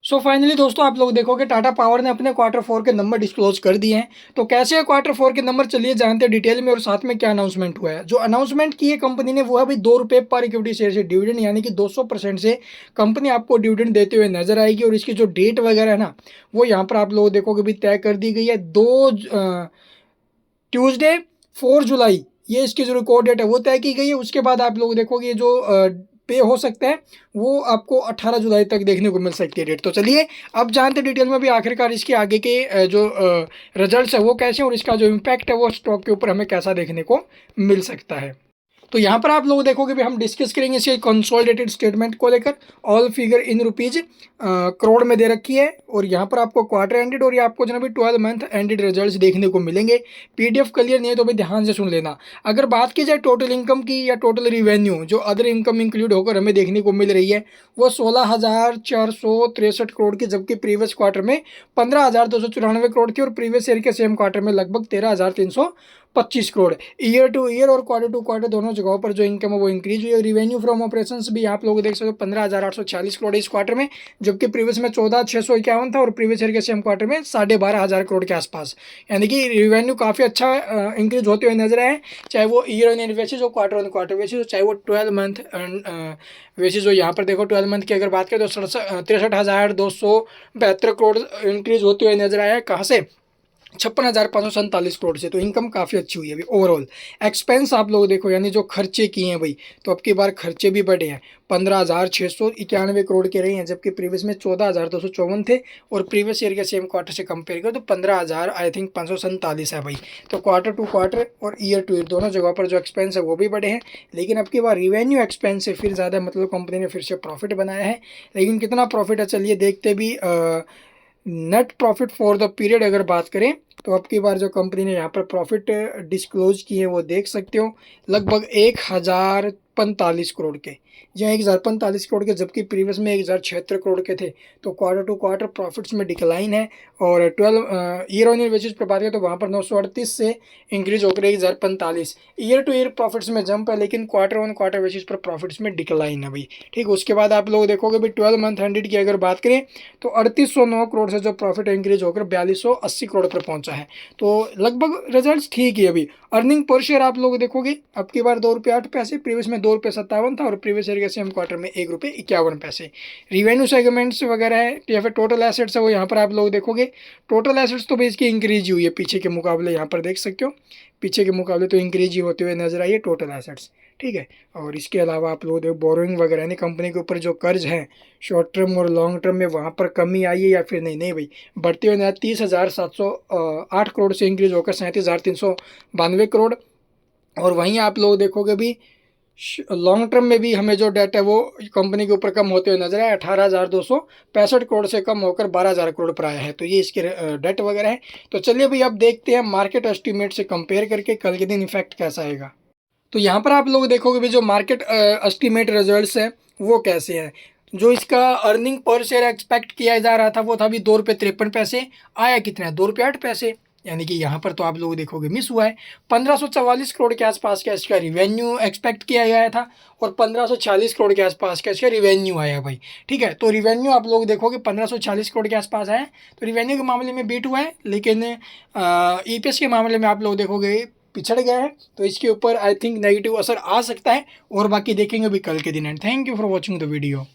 So finally दोस्तों आप लोग देखोगे टाटा पावर ने अपने क्वार्टर फोर के नंबर डिस्क्लोज कर दिए हैं। तो कैसे है क्वार्टर फोर के नंबर, चलिए जानते हैं डिटेल में और साथ में क्या अनाउंसमेंट हुआ है। जो अनाउंसमेंट की है कंपनी ने वो है भाई ₹2 पर इक्विटी शेयर से डिविडेंड, यानी कि 200% से कंपनी आपको डिविडेंड देते हुए नजर आएगी। और इसकी जो डेट वगैरह है ना, वो यहाँ पर आप लोग देखोगे भी तय कर दी गई है। ट्यूसडे 4 जुलाई ये इसकी जो रिकॉर्ड डेट है वो तय की गई है। उसके बाद आप लोग देखोगे जो पे हो सकता है वो आपको 18 जुलाई तक देखने को मिल सकती है डेट। तो चलिए अब जानते हैं डिटेल में भी आखिरकार इसके आगे के जो रिजल्ट्स है वो कैसे हैं और इसका जो इम्पैक्ट है वो स्टॉक के ऊपर हमें कैसा देखने को मिल सकता है। तो यहाँ पर आप लोग देखोगे भी हम डिस्कस करेंगे इसके कंसोलिडेटेड स्टेटमेंट को लेकर। All figure in rupees crore में दे रखी है और यहाँ पर आपको क्वार्टर एंडेड और ये आपको जो भी 12 मंथ एंडेड रिजल्ट्स देखने को मिलेंगे। पीडीएफ क्लियर नहीं है तो भाई ध्यान से सुन लेना। अगर बात की जाए टोटल इनकम की या टोटल रिवेन्यू जो अदर इनकम इंक्लूड होकर हमें देखने को मिल रही है वो 16,463 करोड़ की, जबकि प्रीवियस क्वार्टर में 15,294 करोड़ थी और प्रीवियस ईयर के सेम क्वार्टर में लगभग 13,325 करोड़। ईयर टू ईयर और क्वार्टर टू क्वार्टर दोनों जगहों पर जो इनकम है वो इंक्रीज हुई है। रिवेन्यू फ्रॉम ऑपरेशंस भी आप लोग देख सकते हो 15,846 करोड़ इस क्वार्टर में, जबकि प्रीवियस में 14,651 था और प्रीवियस ईयर के सेम क्वार्टर में 12,500 करोड़ के आसपास। यानी कि रिवेन्यू काफ़ी अच्छा इंक्रीज होते हुए नजर आए, चाहे वो ईयर ऑन ईयर बेसिस हो, क्वार्टर ऑन क्वार्टर बेसिस हो, चाहे वो 12 मंथ बेसिस हो। यहाँ पर देखो 12 मंथ की अगर बात करें तो 63,272 करोड़ इंक्रीज होते हुए नजर आया है। कहाँ से? 56,547 करोड़ से। तो इनकम काफ़ी अच्छी हुई है अभी ओवरऑल। एक्सपेंस आप लोग देखो, यानी जो खर्चे किए हैं भाई, तो अब की बार खर्चे भी बढ़े हैं। 15,691 करोड़ के रहे हैं, जबकि प्रीवियस में 14,254 थे और प्रीवियस ईयर के सेम क्वार्टर से कंपेयर करें तो 15,000 आई थिंक 547 है भाई। तो क्वार्टर टू क्वार्टर और ईयर टू ईयर दोनों जगहों पर जो एक्सपेंस है वो भी बढ़े हैं। लेकिन अब की बार रिवेन्यू एक्सपेंस से फिर ज़्यादा, मतलब कंपनी ने फिर से प्रॉफिट बनाया है। लेकिन कितना प्रॉफिट है चलिए देखते भी। Net profit for the period अगर बात करें तो अब की बार जो कंपनी ने यहाँ पर प्रॉफिट डिस्क्लोज किए हैं वो देख सकते हो, लगभग 1,045 करोड़ के, या 1,045 करोड़ के, जबकि प्रीवियस में 1,076 करोड़ के थे। तो क्वार्टर टू क्वार्टर प्रॉफिट्स में डिक्लाइन है। और 12 ईयर ऑन ईयर बेसिस पर बात करें तो वहाँ पर 938 से इंक्रीज होकर 1,045। ईयर टू ईयर प्रॉफिट्स में जंप है, लेकिन क्वार्टर ऑन क्वार्टर बेसिस पर प्रॉफिट्स में डिक्लाइन है भाई। ठीक, उसके बाद आप लोग देखोगे भी 12 मंथ एंडेड की अगर बात करें तो 3,809 करोड़ से जो प्रॉफिट इंक्रीज होकर 4,280 करोड़ पर पहुंचा है। तो लगभग रिजल्ट्स ठीक ही है अभी। अर्निंग पर शेयर आप लोग देखोगे अब की बार ₹2.08, प्रीवियस में ₹2.57 था और प्रीवियस ईयर के सेम क्वार्टर में ₹1.51। रिवेन्यू सेगमेंट्स वगैरह है या फिर टोटल एसेट्स है वो यहाँ पर आप लोग देखोगे। टोटल एसेट्स तो भी इसकी इंक्रीज हुई है पीछे के मुकाबले, यहाँ पर देख सकते हो पीछे के मुकाबले तो इंक्रीज ही होते हुए नजर आई है टोटल एसेट्स। ठीक है, और इसके अलावा आप लोग देखो बोरोइंग वगैरह यानी कंपनी के ऊपर जो कर्ज है शॉर्ट टर्म और लॉन्ग टर्म में वहाँ पर कमी आई है या फिर नहीं? नहीं भाई, बढ़ते हुए 30,708 करोड़ से इंक्रीज होकर 37,392 करोड़। और वहीं आप लोग देखोगे भी लॉन्ग टर्म में भी हमें जो डेट है वो कंपनी के ऊपर कम होते हुए नजर आए, 18,265 करोड़ से कम होकर 12,000 करोड़ पर आया है। तो ये इसके डेट वगैरह है। तो चलिए भाई अब देखते हैं मार्केट एस्टिमेट से कंपेयर करके कल के दिन इफेक्ट कैसा आएगा। तो यहाँ पर आप लोग देखोगे भी जो मार्केट एस्टिमेट रिजल्ट्स है वो कैसे हैं। जो इसका अर्निंग पर शेयर एक्सपेक्ट किया जा रहा था वो था अभी ₹2.53, आया कितना है? ₹2.08। यानी कि यहाँ पर तो आप लोग देखोगे मिस हुआ है। 1,544 करोड़ के आसपास का इसका रिवेन्यू एक्सपेक्ट किया गया था और 1,546 करोड़ के आसपास का इसका रिवेन्यू आया भाई। ठीक है, तो रिवेन्यू आप लोग देखोगे 1,546 करोड़ के आसपास आया, तो रिवेन्यू के मामले में बीट हुआ है, लेकिन ईपीएस के मामले में आप लोग देखोगे पिछड़ गया है। तो इसके ऊपर आई थिंक नेगेटिव असर आ सकता है और बाकी देखेंगे भी कल के दिन। And thank you for watching the video.